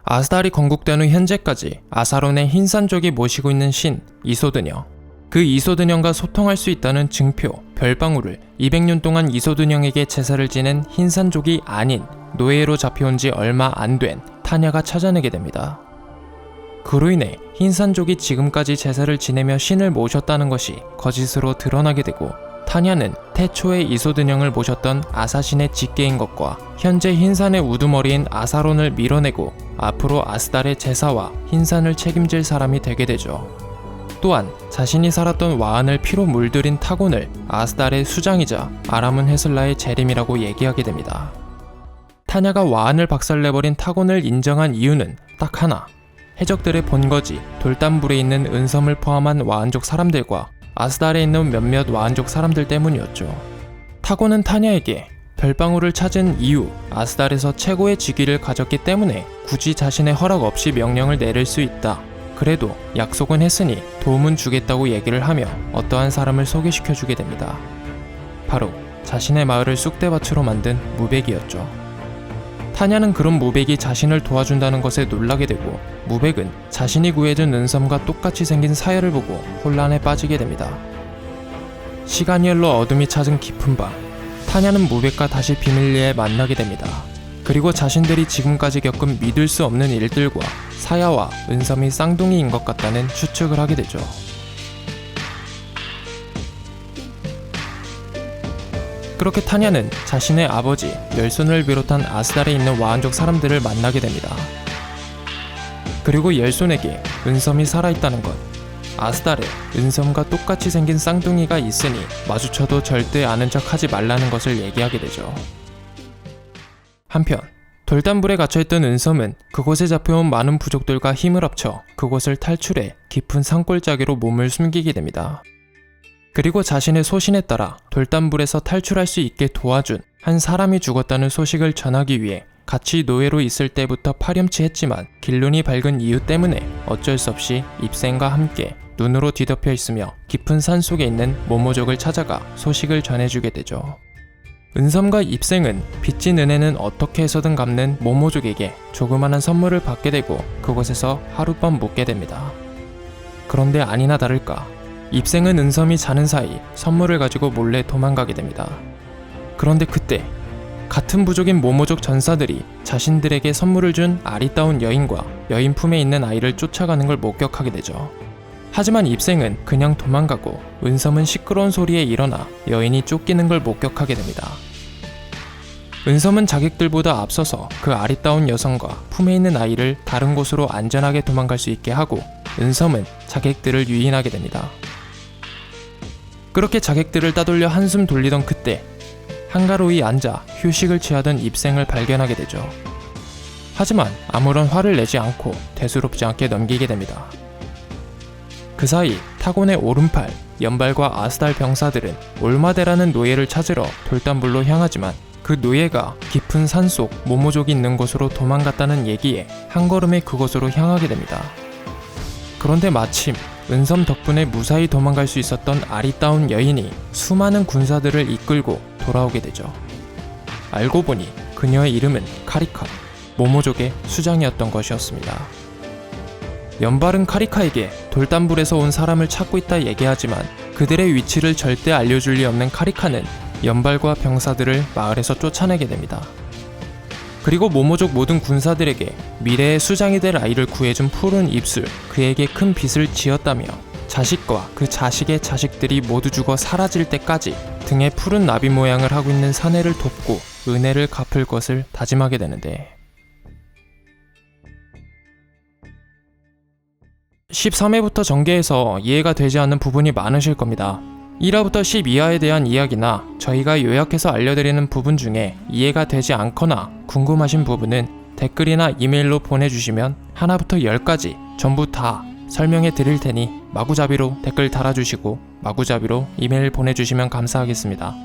아스달이 건국된 후 현재까지 아사론의 흰산족이 모시고 있는 신 이소드녀, 그 이소드녀가 소통할 수 있다는 증표 별방울을 200년 동안 이소드녀에게 제사를 지낸 흰산족이 아닌 노예로 잡혀온 지 얼마 안 된 타냐가 찾아내게 됩니다. 그로 인해 흰산족이 지금까지 제사를 지내며 신을 모셨다는 것이 거짓으로 드러나게 되고, 타냐는 태초에 이소드녀를 모셨던 아사신의 직계인 것과 현재 흰산의 우두머리인 아사론을 밀어내고 앞으로 아스달의 제사와 흰산을 책임질 사람이 되게 되죠. 또한 자신이 살았던 와한을 피로 물들인 타곤을 아스달의 수장이자 아라문 헤슬라의 재림이라고 얘기하게 됩니다. 타냐가 와한을 박살내버린 타곤을 인정한 이유는 딱 하나, 해적들의 본거지 돌담불에 있는 은섬을 포함한 와한족 사람들과 아스달에 있는 몇몇 와한족 사람들 때문이었죠. 타곤은 타냐에게 별방울을 찾은 이후 아스달에서 최고의 직위를 가졌기 때문에 굳이 자신의 허락 없이 명령을 내릴 수 있다, 그래도 약속은 했으니 도움은 주겠다고 얘기를 하며 어떠한 사람을 소개시켜주게 됩니다. 바로 자신의 마을을 쑥대밭으로 만든 무백이었죠. 타냐는 그런 무백이 자신을 도와준다는 것에 놀라게 되고, 무백은 자신이 구해준 은섬과 똑같이 생긴 사열을 보고 혼란에 빠지게 됩니다. 시간이 흘러 어둠이 찾은 깊은 밤, 타냐는 무백과 다시 비밀리에 만나게 됩니다. 그리고 자신들이 지금까지 겪은 믿을 수 없는 일들과 사야와 은섬이 쌍둥이인 것 같다는 추측을 하게 되죠. 그렇게 타냐는 자신의 아버지 열손을 비롯한 아스달에 있는 와한족 사람들을 만나게 됩니다. 그리고 열손에게 은섬이 살아있다는 것, 아스달에 은섬과 똑같이 생긴 쌍둥이가 있으니 마주쳐도 절대 아는 척 하지 말라는 것을 얘기하게 되죠. 한편 돌담불에 갇혀있던 은섬은 그곳에 잡혀온 많은 부족들과 힘을 합쳐 그곳을 탈출해 깊은 산골짜기로 몸을 숨기게 됩니다. 그리고 자신의 소신에 따라 돌담불에서 탈출할 수 있게 도와준 한 사람이 죽었다는 소식을 전하기 위해 같이 노예로 있을 때부터 파렴치했지만 길눈이 밝은 이유 때문에 어쩔 수 없이 입생과 함께 눈으로 뒤덮여 있으며 깊은 산 속에 있는 모모족을 찾아가 소식을 전해주게 되죠. 은섬과 입생은 빚진 은혜는 어떻게 해서든 갚는 모모족에게 조그마한 선물을 받게 되고 그곳에서 하룻밤 묵게 됩니다. 그런데 아니나 다를까, 입생은 은섬이 자는 사이 선물을 가지고 몰래 도망가게 됩니다. 그런데 그때 같은 부족인 모모족 전사들이 자신들에게 선물을 준 아리따운 여인과 여인 품에 있는 아이를 쫓아가는 걸 목격하게 되죠. 하지만 입생은 그냥 도망가고 은섬은 시끄러운 소리에 일어나 여인이 쫓기는 걸 목격하게 됩니다. 은섬은 자객들보다 앞서서 그 아리따운 여성과 품에 있는 아이를 다른 곳으로 안전하게 도망갈 수 있게 하고, 은섬은 자객들을 유인하게 됩니다. 그렇게 자객들을 따돌려 한숨 돌리던 그때 한가로이 앉아 휴식을 취하던 입생을 발견하게 되죠. 하지만 아무런 화를 내지 않고 대수롭지 않게 넘기게 됩니다. 그 사이 타곤의 오른팔, 연발과 아스달 병사들은 올마데라는 노예를 찾으러 돌담불로 향하지만 그 노예가 깊은 산속 모모족이 있는 곳으로 도망갔다는 얘기에 한 걸음에 그곳으로 향하게 됩니다. 그런데 마침 은섬 덕분에 무사히 도망갈 수 있었던 아리따운 여인이 수많은 군사들을 이끌고 돌아오게 되죠. 알고 보니 그녀의 이름은 카리카, 모모족의 수장이었던 것이었습니다. 연발은 카리카에게 돌담불에서 온 사람을 찾고 있다 얘기하지만 그들의 위치를 절대 알려줄 리 없는 카리카는 연발과 병사들을 마을에서 쫓아내게 됩니다. 그리고 모모족 모든 군사들에게 미래의 수장이 될 아이를 구해준 푸른 입술, 그에게 큰 빚을 지었다며 자식과 그 자식의 자식들이 모두 죽어 사라질 때까지 등에 푸른 나비 모양을 하고 있는 사내를 돕고 은혜를 갚을 것을 다짐하게 되는데, 13회부터 전개해서 이해가 되지 않는 부분이 많으실 겁니다. 1화부터 12화에 대한 이야기나 저희가 요약해서 알려드리는 부분 중에 이해가 되지 않거나 궁금하신 부분은 댓글이나 이메일로 보내주시면 하나부터 10까지 전부 다 설명해 드릴 테니 마구잡이로 댓글 달아주시고 마구잡이로 이메일 보내주시면 감사하겠습니다.